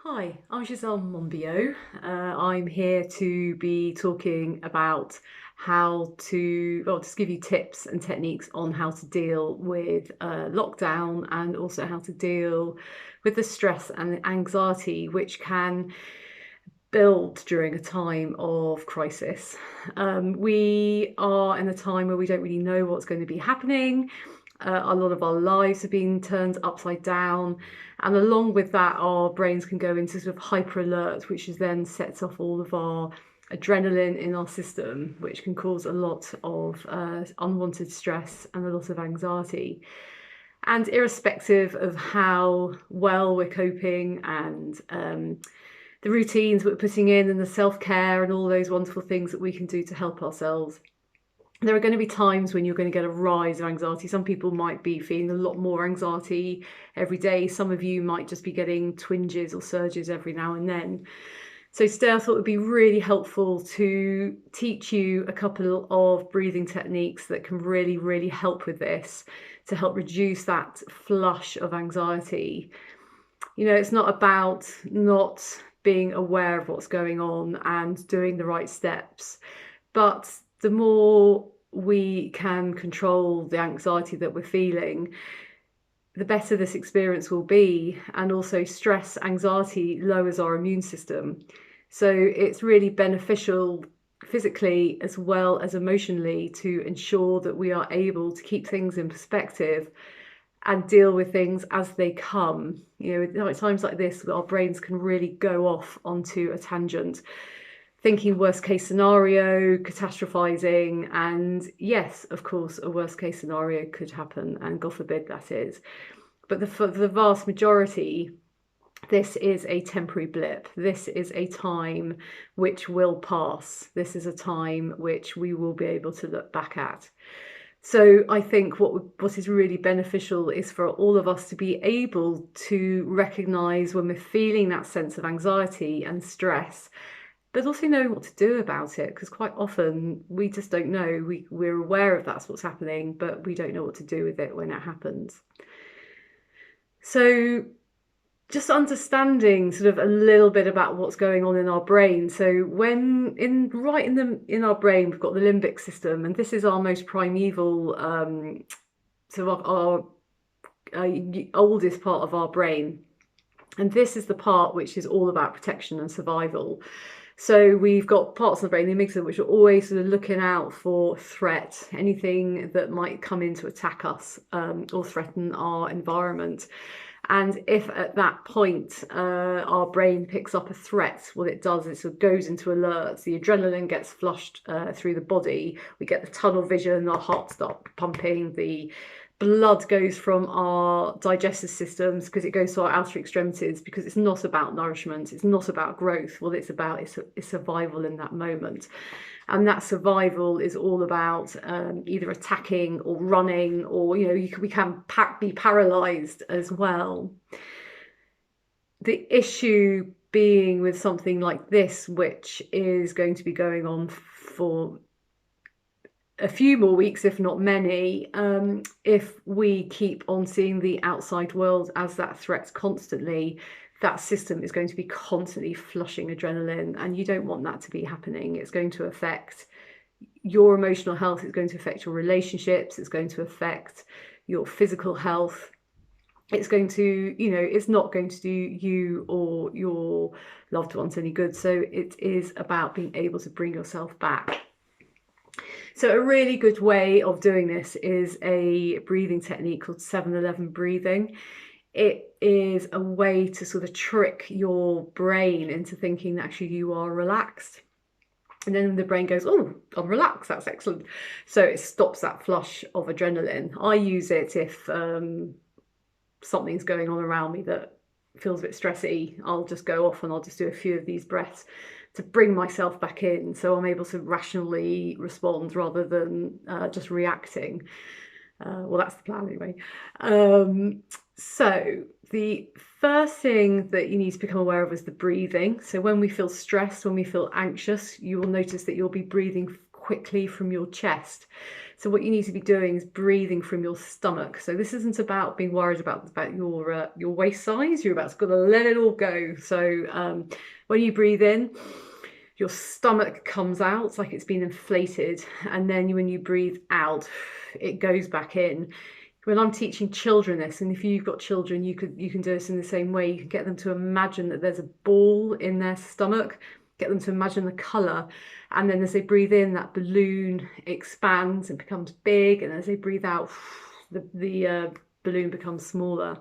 Hi, I'm Giselle Monbiot. I'm here to be talking about just give you tips and techniques on how to deal with lockdown and also how to deal with the stress and anxiety which can build during a time of crisis. We are in a time where we don't really know what's going to be happening. A lot of our lives have been turned upside down, and along with that, our brains can go into sort of hyper alert, which is then sets off all of our adrenaline in our system, which can cause a lot of unwanted stress and a lot of anxiety. And irrespective of how well we're coping and the routines we're putting in and the self-care and all those wonderful things that we can do to help ourselves, there are going to be times when you're going to get a rise of anxiety. Some people might be feeling a lot more anxiety every day. Some of you might just be getting twinges or surges every now and then. So today I thought it would be really helpful to teach you a couple of breathing techniques that can really, really help with this, to help reduce that flush of anxiety. You know, it's not about not being aware of what's going on and doing the right steps, but the more we can control the anxiety that we're feeling, the better this experience will be. And also stress, anxiety lowers our immune system. So it's really beneficial physically as well as emotionally to ensure that we are able to keep things in perspective and deal with things as they come. You know, at times like this, our brains can really go off onto a tangent, thinking worst case scenario, catastrophizing, and yes, of course, a worst case scenario could happen, and God forbid that is. But for the vast majority, this is a temporary blip. This is a time which will pass. This is a time which we will be able to look back at. So I think what is really beneficial is for all of us to be able to recognise when we're feeling that sense of anxiety and stress, but also know what to do about it, because quite often we just don't know. We're aware of that's what's happening, but we don't know what to do with it when it happens. So just understanding sort of a little bit about what's going on in our brain. So when in our brain, we've got the limbic system, and this is our most primeval, our oldest part of our brain. And this is the part which is all about protection and survival. So we've got parts of the brain, the amygdala, which are always sort of looking out for threat, anything that might come in to attack us or threaten our environment. And if at that point our brain picks up a threat, what it does is it goes into alert. The adrenaline gets flushed through the body. We get the tunnel vision, our heart starts pumping, the blood goes from our digestive systems because it goes to our outer extremities, because it's not about nourishment, it's not about growth. What it's about is survival in that moment. And that survival is all about either attacking or running, or we can be paralyzed as well. The issue being with something like this, which is going to be going on for a few more weeks, if not many, if we keep on seeing the outside world as that threat constantly, that system is going to be constantly flushing adrenaline, and you don't want that to be happening. It's going to affect your emotional health, it's going to affect your relationships, it's going to affect your physical health. It's going to, it's not going to do you or your loved ones any good. So it is about being able to bring yourself back. So a really good way of doing this is a breathing technique called 7-11 breathing. It is a way to sort of trick your brain into thinking that actually you are relaxed. And then the brain goes, oh, I'm relaxed, that's excellent. So it stops that flush of adrenaline. I use it if something's going on around me that feels a bit stressy. I'll just go off and I'll just do a few of these breaths to bring myself back in, so I'm able to rationally respond rather than just reacting. Well, that's the plan anyway. So the first thing that you need to become aware of is the breathing. So when we feel stressed, when we feel anxious, you will notice that you'll be breathing quickly from your chest. So what you need to be doing is breathing from your stomach. So this isn't about being worried about your waist size. You're about to gotta let it all go. So when you breathe in, your stomach comes out, it's like it's been inflated, and then when you breathe out, it goes back in. When I'm teaching children this, and if you've got children, you can do this in the same way. You can get them to imagine that there's a ball in their stomach, get them to imagine the colour, and then as they breathe in, that balloon expands and becomes big, and as they breathe out, the balloon becomes smaller.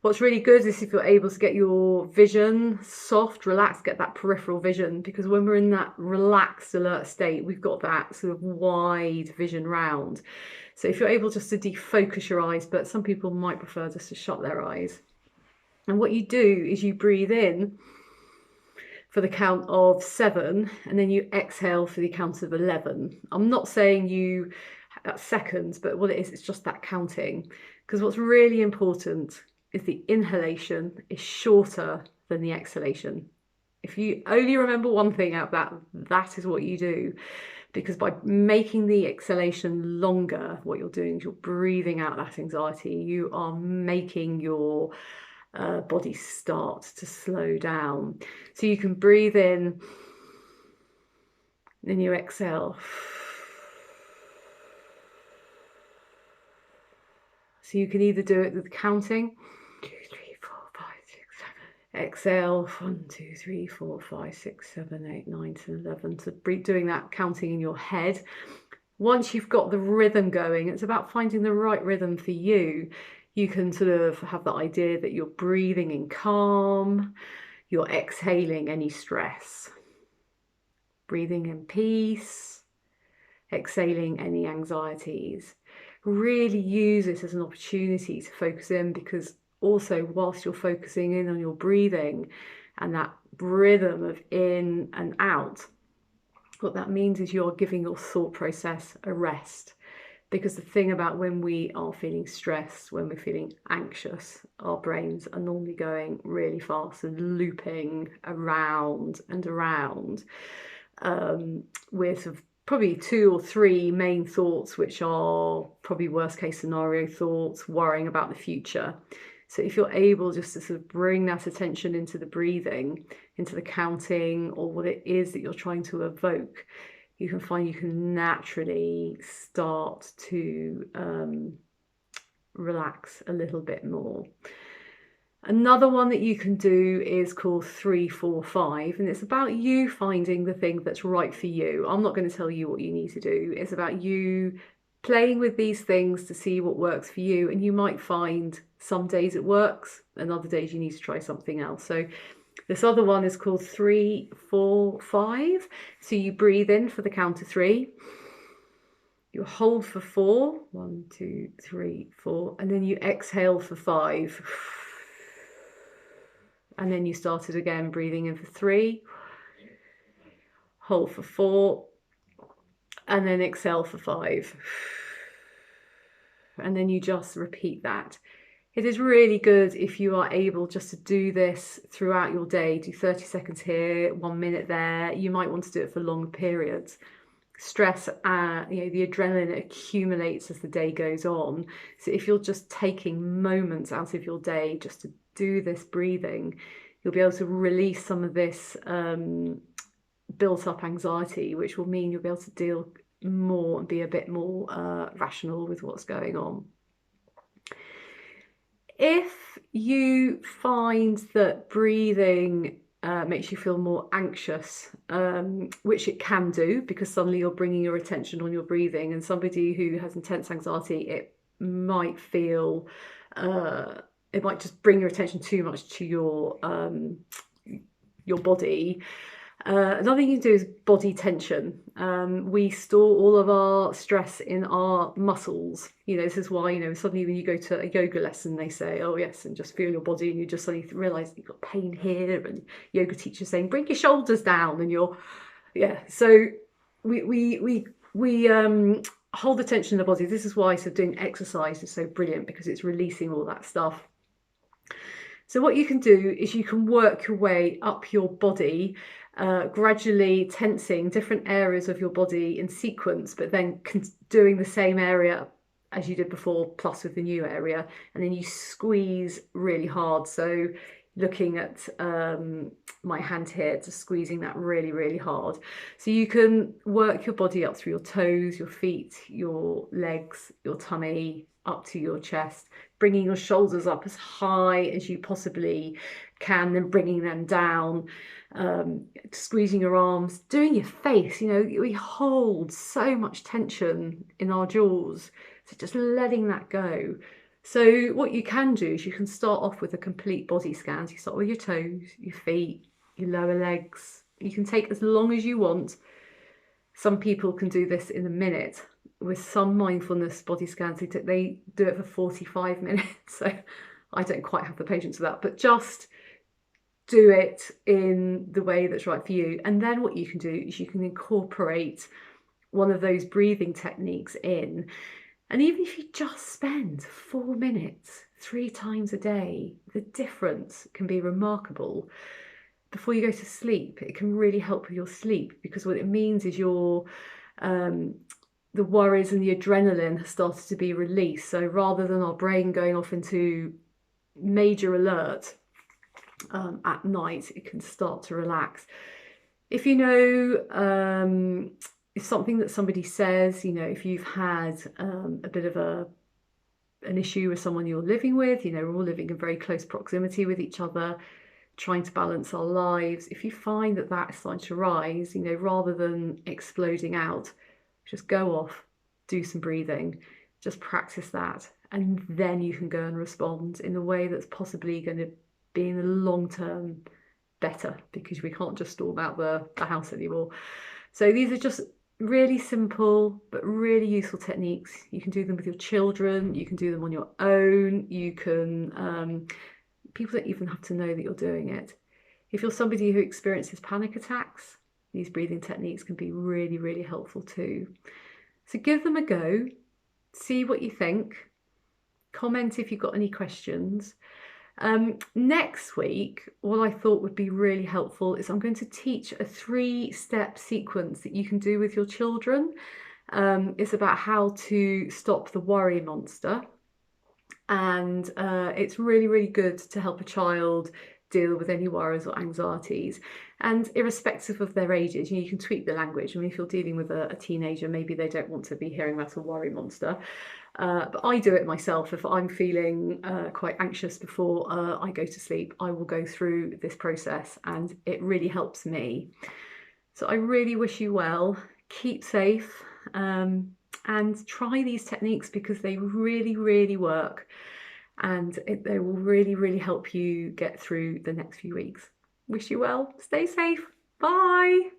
What's really good is if you're able to get your vision soft, relaxed, get that peripheral vision, because when we're in that relaxed, alert state, we've got that sort of wide vision round. So if you're able just to defocus your eyes, but some people might prefer just to shut their eyes. And what you do is you breathe in for the count of 7, and then you exhale for the count of 11. I'm not saying that's seconds, but what it is, it's just that counting. Because what's really important is the inhalation is shorter than the exhalation. If you only remember one thing out of that, that is what you do. Because by making the exhalation longer, what you're doing is you're breathing out that anxiety. You are making your body start to slow down. So you can breathe in, then you exhale. So you can either do it with counting, 2, 3, 4, 5, 6, 7. Exhale, 1, 2, 3, 4, 5, 6, 7, 8, 9, 10, 11. So doing that counting in your head. Once you've got the rhythm going, it's about finding the right rhythm for you. You can sort of have the idea that you're breathing in calm, you're exhaling any stress, breathing in peace, exhaling any anxieties. Really use this as an opportunity to focus in, because also whilst you're focusing in on your breathing and that rhythm of in and out, what that means is you're giving your thought process a rest. Because the thing about when we are feeling stressed, when we're feeling anxious, our brains are normally going really fast and looping around and around with sort of probably 2 or 3 main thoughts, which are probably worst case scenario thoughts, worrying about the future. So if you're able just to sort of bring that attention into the breathing, into the counting, or what it is that you're trying to evoke, you can find you can naturally start to relax a little bit more. Another one that you can do is called 3, 4, 5, and it's about you finding the thing that's right for you. I'm not going to tell you what you need to do. It's about you playing with these things to see what works for you, and you might find some days it works and other days you need to try something else. So this other one is called 3, 4, 5. So you breathe in for the count of 3. You hold for 4. 1, 2, 3, 4. And then you exhale for 5. And then you start it again, breathing in for 3. Hold for 4. And then exhale for 5. And then you just repeat that. It is really good if you are able just to do this throughout your day. Do 30 seconds here, 1 minute there. You might want to do it for long periods. Stress, the adrenaline accumulates as the day goes on. So if you're just taking moments out of your day just to do this breathing, you'll be able to release some of this built up anxiety, which will mean you'll be able to deal more and be a bit more rational with what's going on. If you find that breathing makes you feel more anxious, which it can do, because suddenly you're bringing your attention on your breathing, and somebody who has intense anxiety, it might feel, it might just bring your attention too much to your body. Another thing you can do is body tension. We store all of our stress in our muscles. This is why, suddenly when you go to a yoga lesson, they say, oh yes, and just feel your body, and you just suddenly realise you've got pain here, and yoga teachers saying, bring your shoulders down, and so we hold the tension in the body. This is why doing exercise is so brilliant, because it's releasing all that stuff. So what you can do is you can work your way up your body. gradually tensing different areas of your body in sequence, but then doing the same area as you did before, plus with the new area, and then you squeeze really hard. So looking at my hand here, just squeezing that really, really hard. So you can work your body up through your toes, your feet, your legs, your tummy, up to your chest, bringing your shoulders up as high as you possibly can, then bringing them down, squeezing your arms, doing your face. You know, we hold so much tension in our jaws, so just letting that go. So what you can do is you can start off with a complete body scan. So you start with your toes, your feet, your lower legs. You can take as long as you want. Some people can do this in a minute. With some mindfulness body scans, they do it for 45 minutes. So I don't quite have the patience for that, but just do it in the way that's right for you. And then what you can do is you can incorporate one of those breathing techniques in. And even if you just spend 4 minutes 3 times a day, the difference can be remarkable. Before you go to sleep, it can really help with your sleep, because what it means is your the worries and the adrenaline has started to be released. So rather than our brain going off into major alert at night, it can start to relax. If you know, if something that somebody says, you know, if you've had a bit of an issue with someone you're living with, you know, we're all living in very close proximity with each other, trying to balance our lives. If you find that that's starting to rise, you know, rather than exploding out, just go off, do some breathing, just practice that, and then you can go and respond in a way that's possibly going to be in the long term better, because we can't just storm out the house anymore. So these are just really simple but really useful techniques. You can do them with your children, you can do them on your own, you can people don't even have to know that you're doing it. If you're somebody who experiences panic attacks, these breathing techniques can be really, really helpful too. So give them a go, see what you think, comment if you've got any questions. Next week, what I thought would be really helpful is I'm going to teach a 3-step sequence that you can do with your children. It's about how to stop the worry monster. And it's really, really good to help a child deal with any worries or anxieties. And irrespective of their ages, you can tweak the language. I mean, if you're dealing with a teenager, maybe they don't want to be hearing about a worry monster. But I do it myself. If I'm feeling quite anxious before I go to sleep, I will go through this process, and it really helps me. So I really wish you well. Keep safe. And try these techniques, because they really, really work, and they will really, really help you get through the next few weeks. Wish you well. Stay safe. Bye.